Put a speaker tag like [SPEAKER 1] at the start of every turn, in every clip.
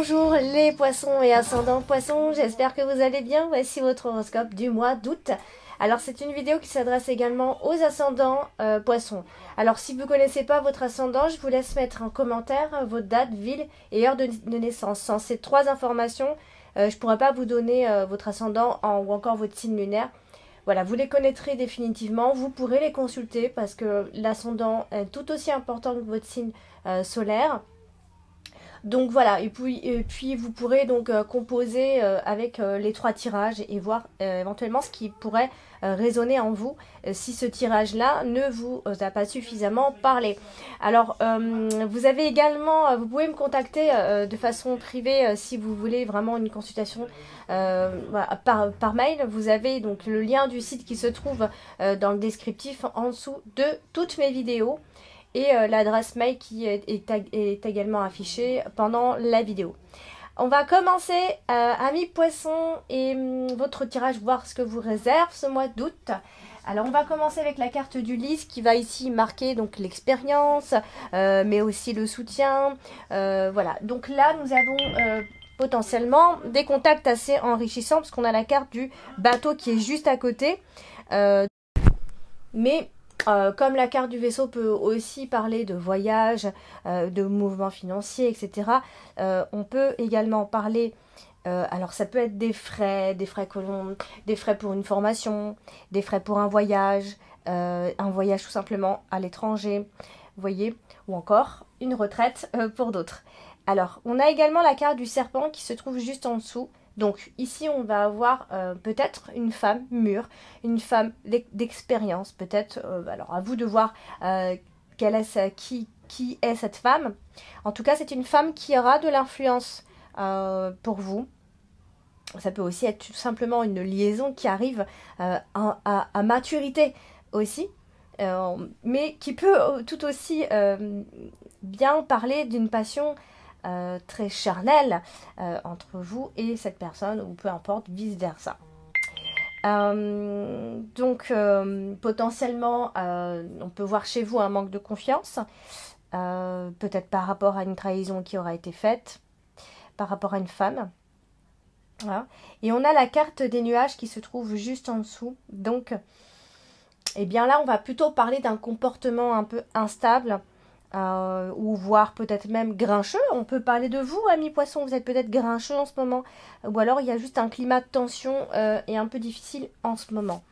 [SPEAKER 1] Bonjour les poissons et ascendants poissons, j'espère que vous allez bien. Voici votre horoscope du mois d'août. Alors c'est une vidéo qui s'adresse également aux ascendants poissons. Alors si vous ne connaissez pas votre ascendant, je vous laisse mettre en commentaire votre date, ville et heure de naissance. Sans ces trois informations, je ne pourrai pas vous donner votre ascendant ou encore votre signe lunaire. Voilà, vous les connaîtrez définitivement, vous pourrez les consulter parce que l'ascendant est tout aussi important que votre signe solaire. Donc voilà, et puis vous pourrez donc composer avec les trois tirages et voir éventuellement ce qui pourrait résonner en vous si ce tirage-là ne vous a pas suffisamment parlé. Alors vous avez également, vous pouvez me contacter de façon privée si vous voulez vraiment une consultation voilà, par mail. Vous avez donc le lien du site qui se trouve dans le descriptif en dessous de toutes mes vidéos. Et l'adresse mail qui est également affichée pendant la vidéo. On va commencer, amis poissons, et votre tirage, voir ce que vous réserve ce mois d'août. Alors on va commencer avec la carte du lys qui va ici marquer donc l'expérience, mais aussi le soutien. Voilà, donc là nous avons potentiellement des contacts assez enrichissants parce qu'on a la carte du bateau qui est juste à côté. Comme la carte du vaisseau peut aussi parler de voyage, de mouvements financiers, etc., on peut également parler, alors ça peut être des frais pour une formation, des frais pour un voyage tout simplement à l'étranger, vous voyez, ou encore une retraite pour d'autres. Alors, on a également la carte du serpent qui se trouve juste en dessous. Donc ici on va avoir peut-être une femme mûre, une femme d'expérience, peut-être, alors à vous de voir qui est cette femme. En tout cas c'est une femme qui aura de l'influence pour vous. Ça peut aussi être tout simplement une liaison qui arrive à maturité aussi, mais qui peut tout aussi bien parler d'une passion très charnel entre vous et cette personne, ou peu importe, vice versa. Potentiellement on peut voir chez vous un manque de confiance, peut-être par rapport à une trahison qui aura été faite par rapport à une femme. Voilà. Et on a la carte des nuages qui se trouve juste en dessous. Donc eh bien là on va plutôt parler d'un comportement un peu instable, ou voire peut-être même grincheux. On peut parler de vous, amis poissons, vous êtes peut-être grincheux en ce moment, ou alors il y a juste un climat de tension et un peu difficile en ce moment,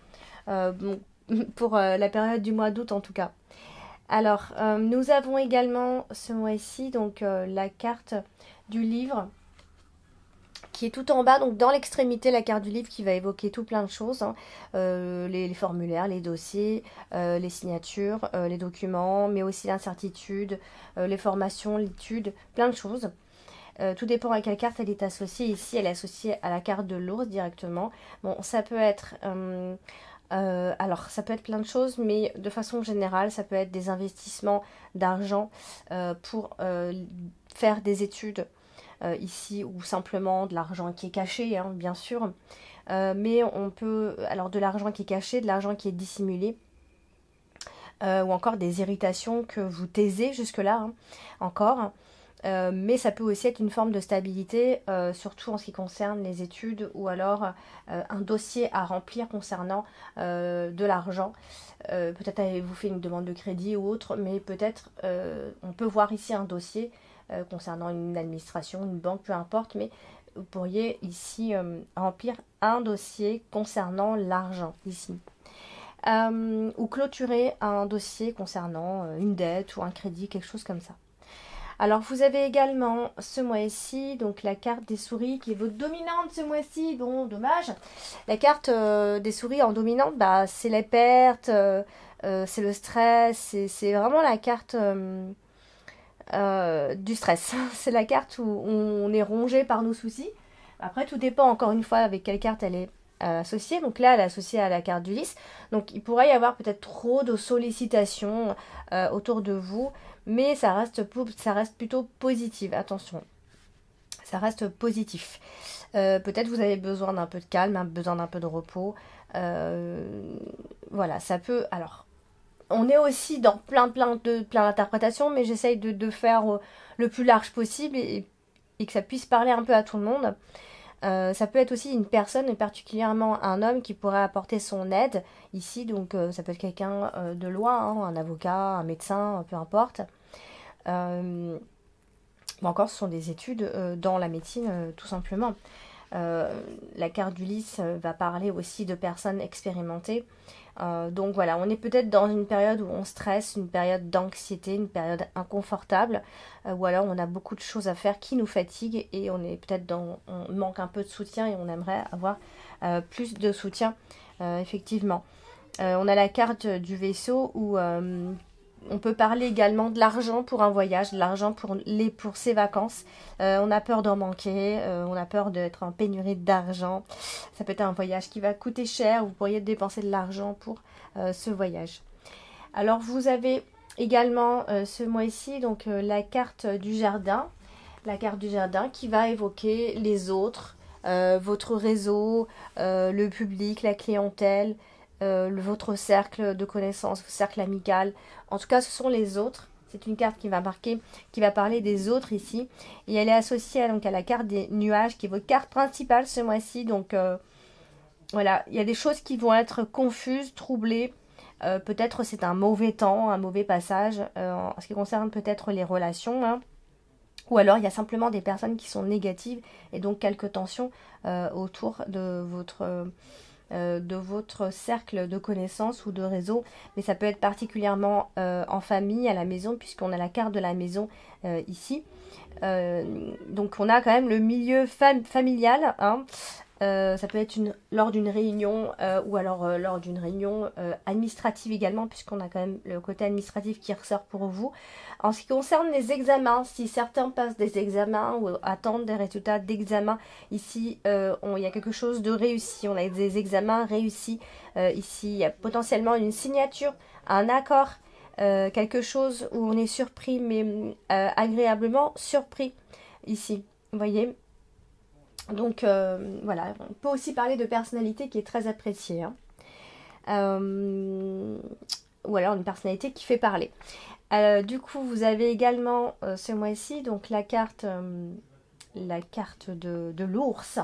[SPEAKER 1] pour la période du mois d'août en tout cas. Alors, nous avons également ce mois-ci donc la carte du livre qui est tout en bas, donc dans l'extrémité, la carte du livre qui va évoquer tout plein de choses, hein. Les formulaires, les dossiers, les signatures, les documents, mais aussi l'incertitude, les formations, l'étude, plein de choses. Tout dépend à quelle carte elle est associée. Ici, elle est associée à la carte de l'ours directement. Bon, ça peut être... alors, ça peut être plein de choses, mais de façon générale, ça peut être des investissements d'argent pour faire des études, ici, ou simplement de l'argent qui est caché, hein, bien sûr, mais on peut, alors de l'argent qui est caché, de l'argent qui est dissimulé, ou encore des irritations que vous taisez jusque-là, hein, encore, mais ça peut aussi être une forme de stabilité, surtout en ce qui concerne les études, ou alors un dossier à remplir concernant de l'argent. Peut-être avez-vous fait une demande de crédit ou autre, mais peut-être on peut voir ici un dossier concernant une administration, une banque, peu importe, mais vous pourriez ici remplir un dossier concernant l'argent, ici. Ou clôturer un dossier concernant une dette ou un crédit, quelque chose comme ça. Alors vous avez également ce mois-ci, donc la carte des souris qui est votre dominante ce mois-ci, bon dommage. La carte des souris en dominante, bah, c'est les pertes, c'est le stress, c'est vraiment la carte... du stress. C'est la carte où on est rongé par nos soucis. Après, tout dépend encore une fois avec quelle carte elle est associée. Donc là, elle est associée à la carte du lys. Donc il pourrait y avoir peut-être trop de sollicitations autour de vous, mais ça reste plutôt positif. Attention, ça reste positif. Peut-être vous avez besoin d'un peu de calme, besoin d'un peu de repos. Voilà, ça peut... Alors, on est aussi dans plein d'interprétations, mais j'essaye de faire le plus large possible et et que ça puisse parler un peu à tout le monde. Ça peut être aussi une personne, et particulièrement un homme qui pourrait apporter son aide ici, donc ça peut être quelqu'un de loin, hein, un avocat, un médecin, peu importe. Ou encore ce sont des études dans la médecine tout simplement. La carte d'Ulysse va parler aussi de personnes expérimentées. Donc voilà, on est peut-être dans une période où on stresse, une période d'anxiété, une période inconfortable, ou alors on a beaucoup de choses à faire qui nous fatiguent et on est peut-être on manque un peu de soutien et on aimerait avoir plus de soutien, effectivement. On a la carte du vaisseau où on peut parler également de l'argent pour un voyage, de l'argent pour ses vacances. On a peur d'en manquer, on a peur d'être en pénurie d'argent. Ça peut être un voyage qui va coûter cher, vous pourriez dépenser de l'argent pour ce voyage. Alors vous avez également ce mois-ci donc la carte du jardin. La carte du jardin qui va évoquer les autres, votre réseau, le public, la clientèle, votre cercle de connaissances, votre cercle amical. En tout cas, ce sont les autres. C'est une carte qui va parler des autres ici. Et elle est associée donc, à la carte des nuages, qui est votre carte principale ce mois-ci. Donc voilà, il y a des choses qui vont être confuses, troublées. Peut-être c'est un mauvais temps, un mauvais passage en ce qui concerne peut-être les relations. Hein. Ou alors il y a simplement des personnes qui sont négatives et donc quelques tensions autour de votre cercle de connaissances ou de réseau, mais ça peut être particulièrement en famille, à la maison, puisqu'on a la carte de la maison ici. Donc on a quand même le milieu familial, hein. Ça peut être lors d'une réunion ou alors lors d'une réunion administrative également, puisqu'on a quand même le côté administratif qui ressort pour vous. En ce qui concerne les examens, si certains passent des examens ou attendent des résultats d'examen, ici il y a quelque chose de réussi, on a des examens réussis. Ici il y a potentiellement une signature, un accord, quelque chose où on est surpris, mais agréablement surpris ici, vous voyez. Donc voilà, on peut aussi parler de personnalité qui est très appréciée. Hein. Ou alors une personnalité qui fait parler. Du coup, vous avez également ce mois-ci donc la carte de l'ours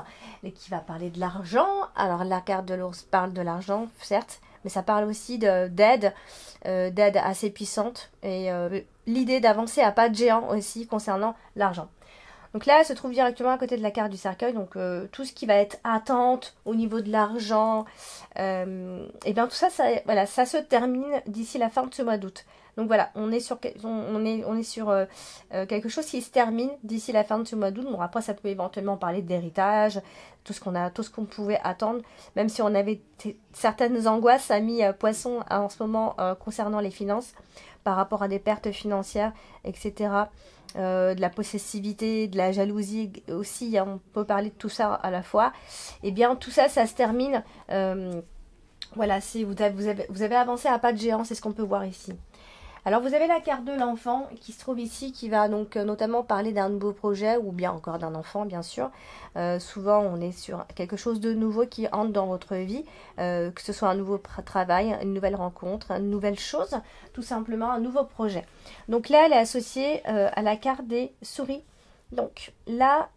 [SPEAKER 1] qui va parler de l'argent. Alors la carte de l'ours parle de l'argent, certes, mais ça parle aussi d'aide assez puissante et l'idée d'avancer à pas de géant aussi concernant l'argent. Donc là, elle se trouve directement à côté de la carte du cercueil, donc tout ce qui va être attente au niveau de l'argent, et bien tout ça, voilà, ça se termine d'ici la fin de ce mois d'août. Donc voilà, on est sur quelque chose qui se termine d'ici la fin de ce mois d'août. Bon, après, ça peut éventuellement parler d'héritage, tout ce qu'on pouvait attendre, même si on avait certaines angoisses, amis poissons, en ce moment concernant les finances, par rapport à des pertes financières, etc., de la possessivité, de la jalousie aussi, hein, on peut parler de tout ça à la fois. Et bien tout ça, ça se termine. Voilà, vous avez avancé à pas de géant, c'est ce qu'on peut voir ici. Alors vous avez la carte de l'enfant qui se trouve ici, qui va donc notamment parler d'un nouveau projet ou bien encore d'un enfant bien sûr. Souvent on est sur quelque chose de nouveau qui entre dans votre vie, que ce soit un nouveau travail, une nouvelle rencontre, une nouvelle chose, tout simplement un nouveau projet. Donc là elle est associée à la carte des souris. Donc là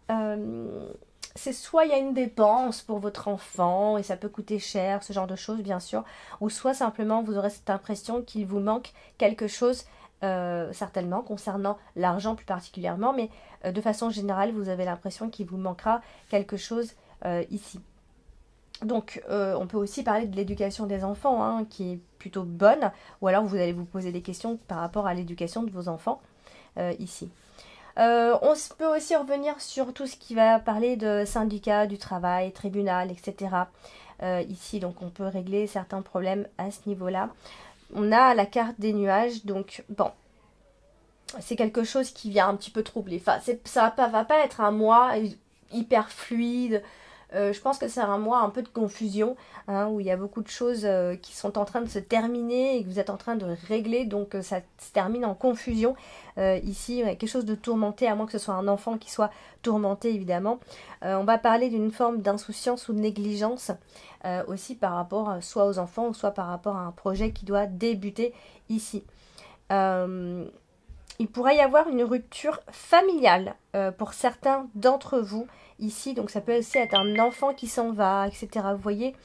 [SPEAKER 1] c'est soit il y a une dépense pour votre enfant et ça peut coûter cher, ce genre de choses bien sûr, ou soit simplement vous aurez cette impression qu'il vous manque quelque chose, certainement concernant l'argent plus particulièrement, mais de façon générale vous avez l'impression qu'il vous manquera quelque chose ici. Donc on peut aussi parler de l'éducation des enfants hein, qui est plutôt bonne, ou alors vous allez vous poser des questions par rapport à l'éducation de vos enfants ici. On peut aussi revenir sur tout ce qui va parler de syndicat, du travail, tribunal, etc. Ici, donc on peut régler certains problèmes à ce niveau-là. On a la carte des nuages, donc bon, c'est quelque chose qui vient un petit peu troubler. Enfin, ça va pas être un mois hyper fluide. Je pense que c'est un mois un peu de confusion, hein, où il y a beaucoup de choses qui sont en train de se terminer et que vous êtes en train de régler, donc ça se termine en confusion. Ici, quelque chose de tourmenté, à moins que ce soit un enfant qui soit tourmenté, évidemment. On va parler d'une forme d'insouciance ou de négligence, aussi par rapport soit aux enfants, ou soit par rapport à un projet qui doit débuter ici. il pourrait y avoir une rupture familiale pour certains d'entre vous ici. Donc ça peut aussi être un enfant qui s'en va, etc. Vous voyez,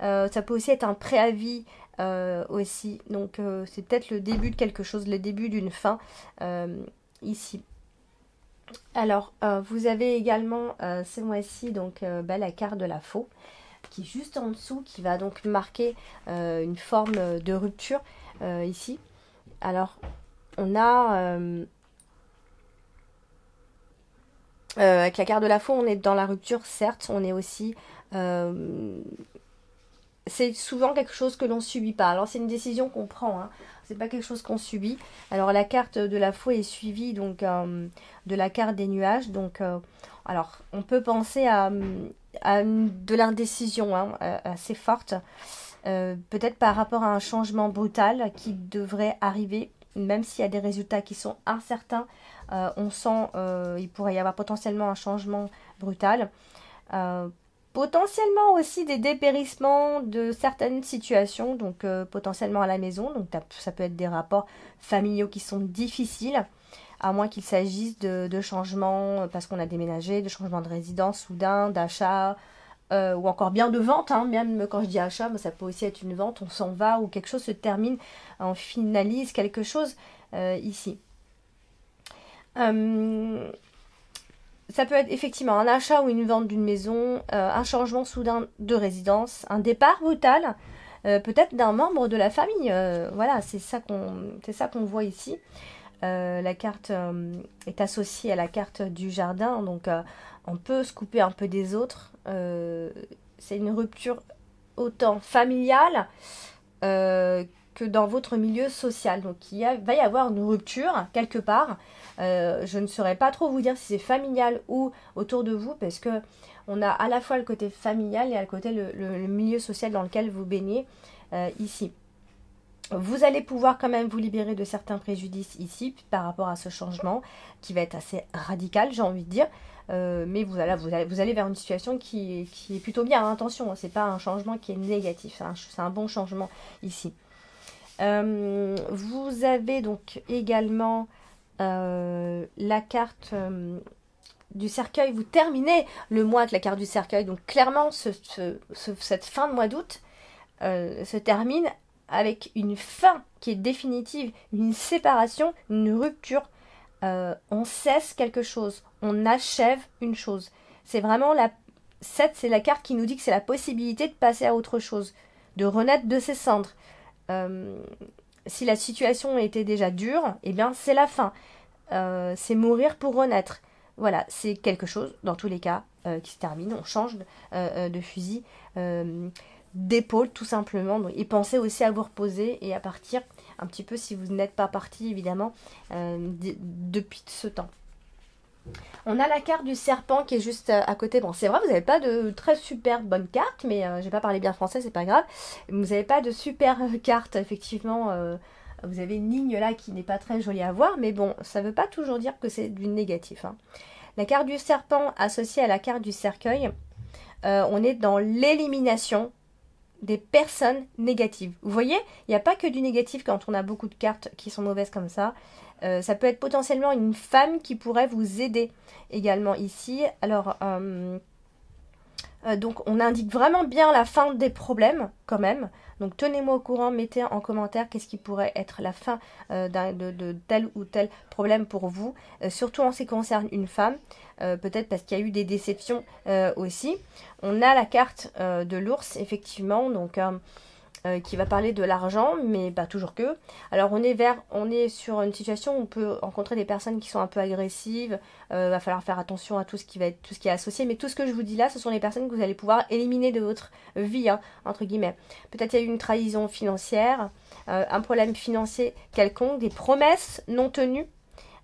[SPEAKER 1] ça peut aussi être un préavis aussi. Donc c'est peut-être le début de quelque chose, le début d'une fin ici. Alors, vous avez également ce mois-ci donc la carte de la faux qui est juste en dessous, qui va donc marquer une forme de rupture ici. Alors, on a avec la carte de la faux, on est dans la rupture, certes, on est aussi c'est souvent quelque chose que l'on subit pas. Alors c'est une décision qu'on prend, hein. C'est pas quelque chose qu'on subit. Alors la carte de la faux est suivie donc de la carte des nuages. Donc alors on peut penser à de l'indécision hein, assez forte. Peut-être par rapport à un changement brutal qui devrait arriver, même s'il y a des résultats qui sont incertains. On sent il pourrait y avoir potentiellement un changement brutal. Potentiellement aussi des dépérissements de certaines situations, donc potentiellement à la maison, donc ça peut être des rapports familiaux qui sont difficiles, à moins qu'il s'agisse de changements parce qu'on a déménagé, de changements de résidence soudain, d'achat, ou encore bien de vente, hein. Même quand je dis achat, ça peut aussi être une vente, on s'en va, ou quelque chose se termine, on finalise quelque chose ici. Ça peut être effectivement un achat ou une vente d'une maison, un changement soudain de résidence, un départ brutal, peut-être d'un membre de la famille. Voilà, c'est ça qu'on voit ici. La carte est associée à la carte du jardin, donc on peut se couper un peu des autres. C'est une rupture autant familiale que dans votre milieu social. Donc va y avoir une rupture quelque part. Je ne saurais pas trop vous dire si c'est familial ou autour de vous, parce que on a à la fois le côté familial et à le côté le milieu social dans lequel vous baignez ici. Vous allez pouvoir quand même vous libérer de certains préjudices ici par rapport à ce changement qui va être assez radical, j'ai envie de dire. Mais vous allez vers une situation qui est plutôt bien. Hein, attention, c'est pas un changement qui est négatif, c'est un bon changement ici. Vous avez donc également la carte du cercueil. Vous terminez le mois avec la carte du cercueil. Donc clairement, cette fin de mois d'août se termine avec une fin qui est définitive, une séparation, une rupture. On cesse quelque chose, on achève une chose. C'est vraiment 7, c'est la carte qui nous dit que c'est la possibilité de passer à autre chose, de renaître de ses cendres. Si la situation était déjà dure, eh bien c'est la fin. C'est mourir pour renaître. Voilà, c'est quelque chose, dans tous les cas, qui se termine. On change de fusil, d'épaule tout simplement. Et pensez aussi à vous reposer et à partir un petit peu si vous n'êtes pas parti évidemment depuis ce temps. On a la carte du serpent qui est juste à côté. Bon, c'est vrai, vous n'avez pas de très super bonne carte, mais j'ai pas parlé bien français, c'est pas grave. Vous n'avez pas de super carte, effectivement. Vous avez une ligne là qui n'est pas très jolie à voir, mais bon, ça ne veut pas toujours dire que c'est du négatif. Hein. La carte du serpent associée à la carte du cercueil, on est dans l'élimination des personnes négatives. Vous voyez, il n'y a pas que du négatif quand on a beaucoup de cartes qui sont mauvaises comme ça. Ça peut être potentiellement une femme qui pourrait vous aider également ici. Alors, donc on indique vraiment bien la fin des problèmes quand même. Donc tenez-moi au courant, mettez en commentaire qu'est-ce qui pourrait être la fin de tel ou tel problème pour vous. Surtout en ce qui concerne une femme, peut-être parce qu'il y a eu des déceptions aussi. On a la carte de l'ours, effectivement, donc qui va parler de l'argent, mais pas toujours que. Alors on est sur une situation où on peut rencontrer des personnes qui sont un peu agressives. Va falloir faire attention à tout ce qui est associé. Mais tout ce que je vous dis là, ce sont les personnes que vous allez pouvoir éliminer de votre vie, hein, entre guillemets. Peut-être il y a eu une trahison financière, un problème financier quelconque, des promesses non tenues.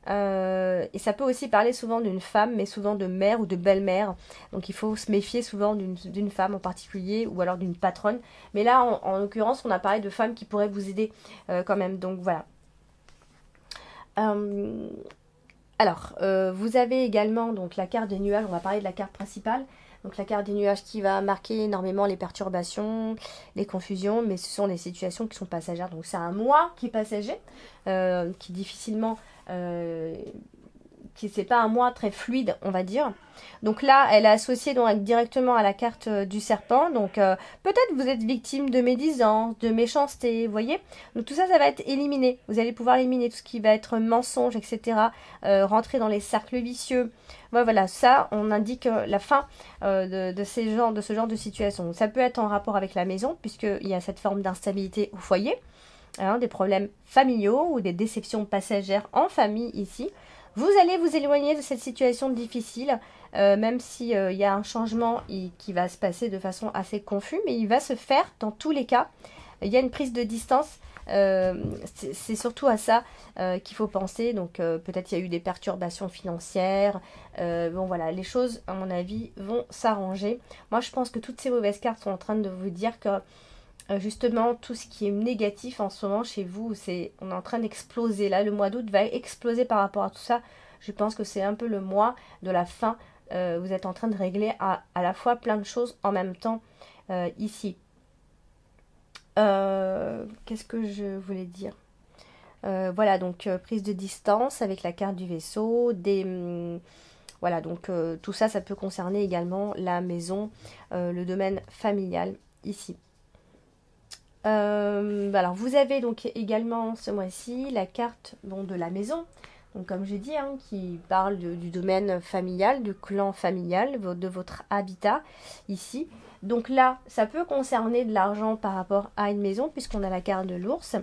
[SPEAKER 1] Et ça peut aussi parler souvent d'une femme, mais souvent de mère ou de belle-mère. Donc il faut se méfier souvent d'une femme en particulier, ou alors d'une patronne. Mais là, en l'occurrence, on a parlé de femmes qui pourraient vous aider quand même. Donc voilà. Alors, vous avez également donc la carte des nuages, on va parler de la carte principale. Donc la carte des nuages qui va marquer énormément les perturbations, les confusions, mais ce sont des situations qui sont passagères. Donc c'est un moi qui est passager, qui difficilement, qui c'est pas un moi très fluide, on va dire. Donc là, elle est associée donc directement à la carte du serpent. Donc peut-être vous êtes victime de médisance, de méchanceté, vous voyez. Donc tout ça, ça va être éliminé. Vous allez pouvoir éliminer tout ce qui va être mensonge, etc. Rentrer dans les cercles vicieux. Ouais, voilà, ça, on indique la fin de ce genre de situation. Ça peut être en rapport avec la maison, puisqu'il y a cette forme d'instabilité au foyer, hein, des problèmes familiaux ou des déceptions passagères en famille ici. Vous allez vous éloigner de cette situation difficile, même s'il y a un changement qui va se passer de façon assez confuse, mais il va se faire dans tous les cas. Il y a une prise de distance, c'est surtout à ça qu'il faut penser. Donc peut-être il y a eu des perturbations financières. Bon voilà, les choses, à mon avis, vont s'arranger. Moi, je pense que toutes ces mauvaises cartes sont en train de vous dire que justement, tout ce qui est négatif en ce moment chez vous, on est en train d'exploser. Là, le mois d'août va exploser par rapport à tout ça. Je pense que c'est un peu le mois de la fin. Vous êtes en train de régler à la fois plein de choses en même temps ici. Qu'est-ce que je voulais dire? Voilà, donc prise de distance avec la carte du vaisseau. Voilà, donc tout ça, ça peut concerner également la maison, le domaine familial ici. Alors vous avez donc également ce mois-ci la carte de la maison, donc comme j'ai dit, hein, qui parle du domaine familial, du clan familial, de votre habitat ici. Donc là, ça peut concerner de l'argent par rapport à une maison, puisqu'on a la carte de l'ours.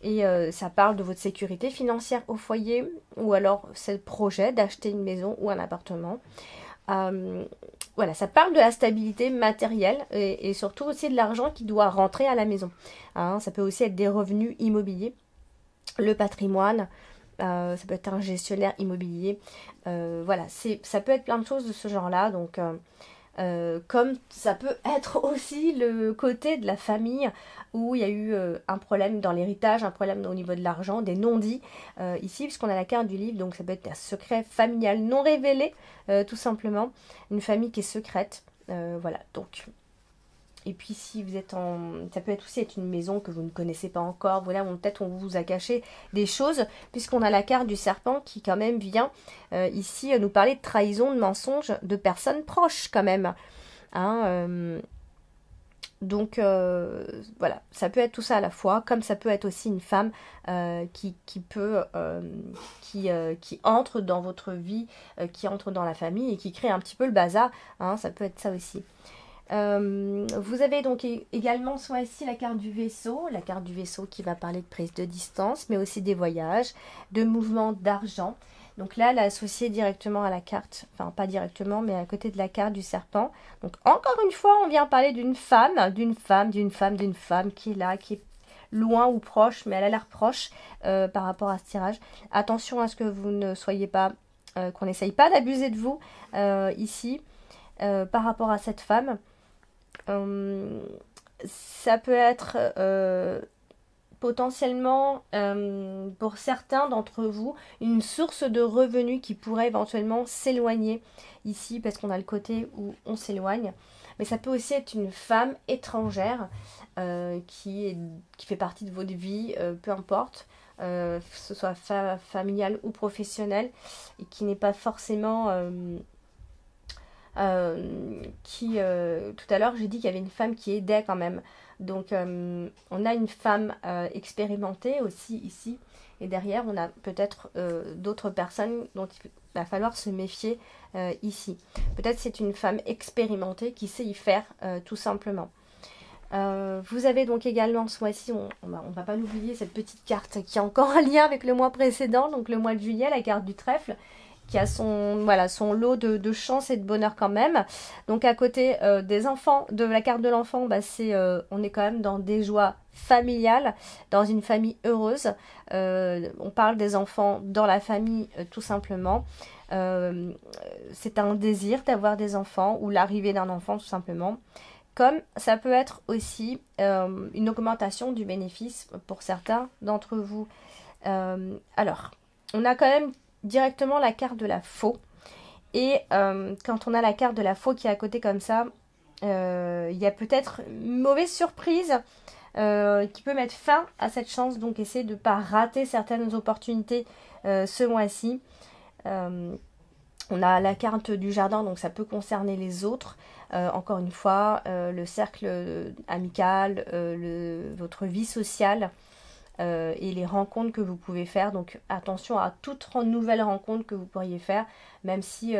[SPEAKER 1] Et ça parle de votre sécurité financière au foyer, ou alors c'est le projet d'acheter une maison ou un appartement. Voilà, ça parle de la stabilité matérielle et surtout aussi de l'argent qui doit rentrer à la maison. Hein, ça peut aussi être des revenus immobiliers, le patrimoine, ça peut être un gestionnaire immobilier. Voilà, ça peut être plein de choses de ce genre-là. Donc, comme ça peut être aussi le côté de la famille où il y a eu un problème dans l'héritage, un problème au niveau de l'argent, des non-dits ici, puisqu'on a la carte du livre, donc ça peut être un secret familial non révélé, tout simplement, une famille qui est secrète, voilà, donc. Et puis si vous êtes ça peut être aussi être une maison que vous ne connaissez pas encore, voilà, peut-être on vous a caché des choses, puisqu'on a la carte du serpent qui quand même vient ici nous parler de trahison, de mensonges, de personnes proches quand même. Hein, donc voilà, ça peut être tout ça à la fois, comme ça peut être aussi une femme qui entre dans votre vie, qui entre dans la famille et qui crée un petit peu le bazar. Hein, ça peut être ça aussi. Vous avez donc également soit ici la carte du vaisseau qui va parler de prise de distance, mais aussi des voyages, de mouvements d'argent. Donc là, elle est associée directement à la carte, enfin pas directement, mais à côté de la carte du serpent. Donc encore une fois, on vient parler d'une femme qui est là, qui est loin ou proche, mais elle a l'air proche par rapport à ce tirage. Attention à ce que vous ne soyez pas, qu'on n'essaye pas d'abuser de vous ici par rapport à cette femme. Ça peut être potentiellement pour certains d'entre vous une source de revenus qui pourrait éventuellement s'éloigner ici parce qu'on a le côté où on s'éloigne, mais ça peut aussi être une femme étrangère qui fait partie de votre vie, peu importe, que ce soit familiale ou professionnelle, et qui n'est pas forcément tout à l'heure j'ai dit qu'il y avait une femme qui aidait quand même, donc on a une femme expérimentée aussi ici, et derrière on a peut-être d'autres personnes dont il va falloir se méfier ici. Peut-être c'est une femme expérimentée qui sait y faire tout simplement. Vous avez donc également ce mois-ci, on va pas l'oublier, cette petite carte qui a encore un lien avec le mois précédent, donc le mois de juillet, la carte du trèfle, qui a son lot de chance et de bonheur quand même. Donc à côté des enfants, de la carte de l'enfant, on est quand même dans des joies familiales, dans une famille heureuse. On parle des enfants dans la famille tout simplement. C'est un désir d'avoir des enfants ou l'arrivée d'un enfant tout simplement. Comme ça peut être aussi une augmentation du bénéfice pour certains d'entre vous. Alors, on a quand même directement la carte de la faux. Et quand on a la carte de la faux qui est à côté comme ça, il y a peut-être une mauvaise surprise qui peut mettre fin à cette chance. Donc essayez de ne pas rater certaines opportunités ce mois-ci. On a la carte du jardin, donc ça peut concerner les autres. Encore une fois, le cercle amical, votre vie sociale et les rencontres que vous pouvez faire. Donc attention à toute nouvelle rencontre que vous pourriez faire, même si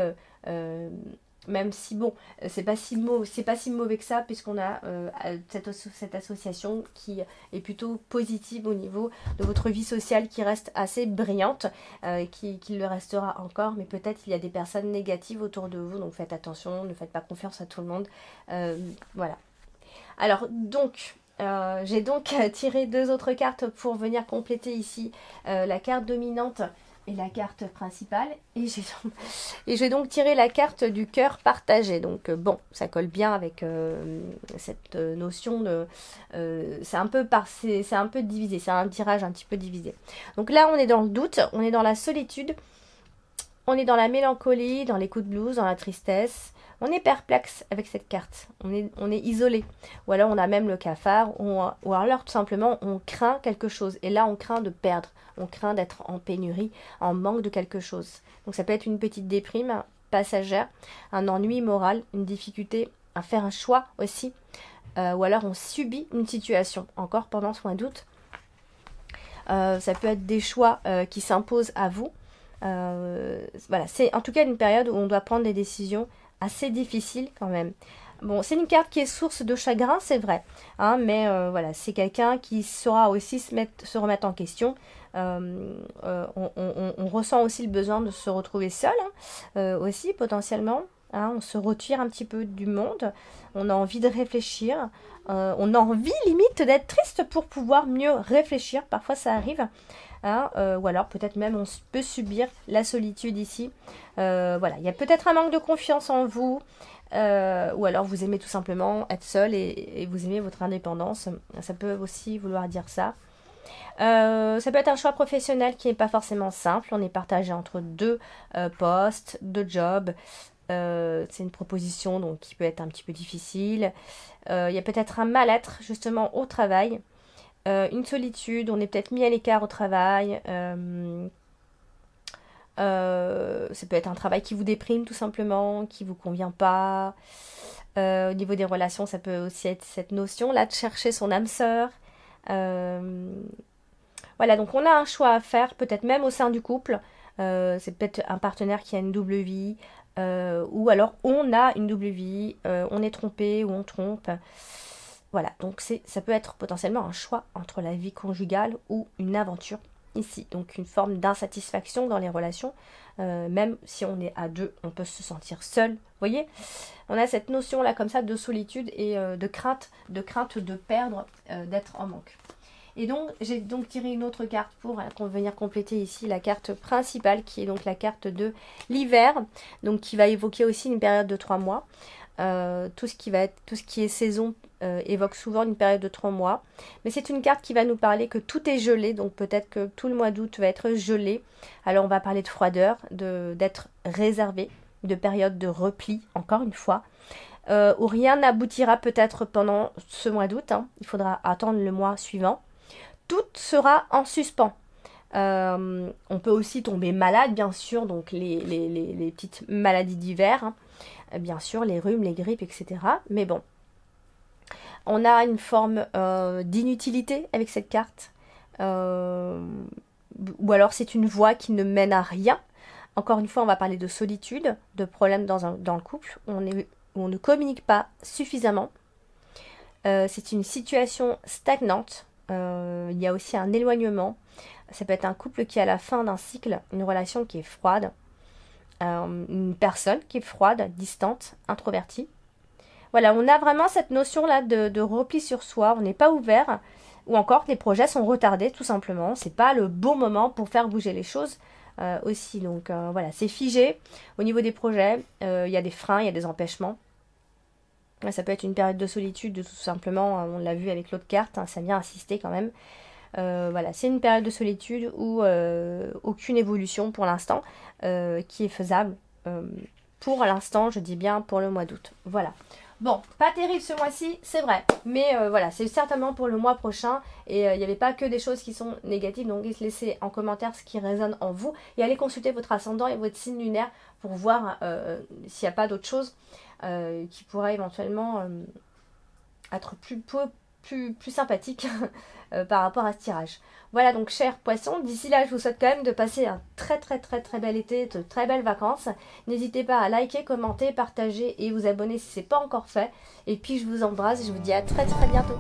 [SPEAKER 1] bon, c'est pas si mauvais que ça, puisqu'on a cette association qui est plutôt positive au niveau de votre vie sociale, qui reste assez brillante, qui le restera encore, mais peut-être il y a des personnes négatives autour de vous, donc faites attention, ne faites pas confiance à tout le monde. Voilà. Alors donc, j'ai donc tiré 2 autres cartes pour venir compléter ici la carte dominante et la carte principale, et j'ai donc tiré la carte du cœur partagé. Donc bon, ça colle bien avec cette notion de c'est un peu divisé, c'est un tirage un petit peu divisé. Donc là on est dans le doute, on est dans la solitude, on est dans la mélancolie, dans les coups de blues, dans la tristesse. On est perplexe avec cette carte, on est isolé, ou alors on a même le cafard, ou alors tout simplement on craint quelque chose, et là on craint de perdre, on craint d'être en pénurie, en manque de quelque chose. Donc ça peut être une petite déprime passagère, un ennui moral, une difficulté à faire un choix aussi, ou alors on subit une situation, encore pendant ce mois d'août. Ça peut être des choix qui s'imposent à vous. Voilà, c'est en tout cas une période où on doit prendre des décisions assez difficiles quand même. Bon, c'est une carte qui est source de chagrin, c'est vrai, hein, mais voilà, c'est quelqu'un qui saura aussi se remettre en question. On ressent aussi le besoin de se retrouver seul, hein, aussi potentiellement. Hein, on se retire un petit peu du monde, on a envie de réfléchir, on a envie limite d'être triste pour pouvoir mieux réfléchir, parfois ça arrive. Hein, ou alors peut-être même on peut subir la solitude ici. Voilà, il y a peut-être un manque de confiance en vous, ou alors vous aimez tout simplement être seul et vous aimez votre indépendance. Ça peut aussi vouloir dire ça. Ça peut être un choix professionnel qui n'est pas forcément simple. On est partagé entre 2 postes, 2 jobs. C'est une proposition donc qui peut être un petit peu difficile. Il y a peut-être un mal-être justement au travail. Une solitude, on est peut-être mis à l'écart au travail. Ça peut être un travail qui vous déprime tout simplement, qui vous convient pas. Au niveau des relations, ça peut aussi être cette notion là de chercher son âme sœur. Voilà, donc on a un choix à faire, peut-être même au sein du couple. C'est peut-être un partenaire qui a une double vie, ou alors on a une double vie, on est trompé ou on trompe. Voilà, donc ça peut être potentiellement un choix entre la vie conjugale ou une aventure ici. Donc une forme d'insatisfaction dans les relations. Même si on est à 2, on peut se sentir seul. Vous voyez, on a cette notion là comme ça de solitude et de crainte de perdre, d'être en manque. Et donc j'ai donc tiré une autre carte pour venir compléter ici la carte principale qui est donc la carte de l'hiver, donc qui va évoquer aussi une période de 3 mois. Tout ce qui est saison évoque souvent une période de 3 mois, mais c'est une carte qui va nous parler que tout est gelé, donc peut-être que tout le mois d'août va être gelé. Alors on va parler de froideur, d'être réservé, de période de repli, encore une fois, où rien n'aboutira peut-être pendant ce mois d'août, hein. Il faudra attendre le mois suivant. Tout sera en suspens. On peut aussi tomber malade, bien sûr, donc les petites maladies d'hiver, hein. Bien sûr, les rhumes, les grippes, etc. Mais bon, on a une forme d'inutilité avec cette carte. Ou alors c'est une voie qui ne mène à rien. Encore une fois, on va parler de solitude, de problèmes dans le couple, où on ne communique pas suffisamment. C'est une situation stagnante. Il y a aussi un éloignement. Ça peut être un couple qui est à la fin d'un cycle, une relation qui est froide. Une personne qui est froide, distante, introvertie. Voilà, on a vraiment cette notion-là de repli sur soi, on n'est pas ouvert, ou encore les projets sont retardés tout simplement, c'est pas le bon moment pour faire bouger les choses aussi. Donc voilà, c'est figé au niveau des projets, il y a des freins, il y a des empêchements. Ça peut être une période de solitude, tout simplement, on l'a vu avec l'autre carte, hein, ça vient insister quand même. Voilà, c'est une période de solitude ou aucune évolution pour l'instant qui est faisable. Pour l'instant, je dis bien pour le mois d'août. Voilà. Bon, pas terrible ce mois-ci, c'est vrai. Mais voilà, c'est certainement pour le mois prochain. Et il n'y avait pas que des choses qui sont négatives. Donc laissez en commentaire ce qui résonne en vous. Et allez consulter votre ascendant et votre signe lunaire pour voir s'il n'y a pas d'autre chose qui pourrait éventuellement être plus sympathique par rapport à ce tirage. Voilà donc chers poissons, d'ici là je vous souhaite quand même de passer un très bel été, de très belles vacances. N'hésitez pas à liker, commenter, partager et vous abonner si ce n'est pas encore fait. Et puis je vous embrasse et je vous dis à très bientôt.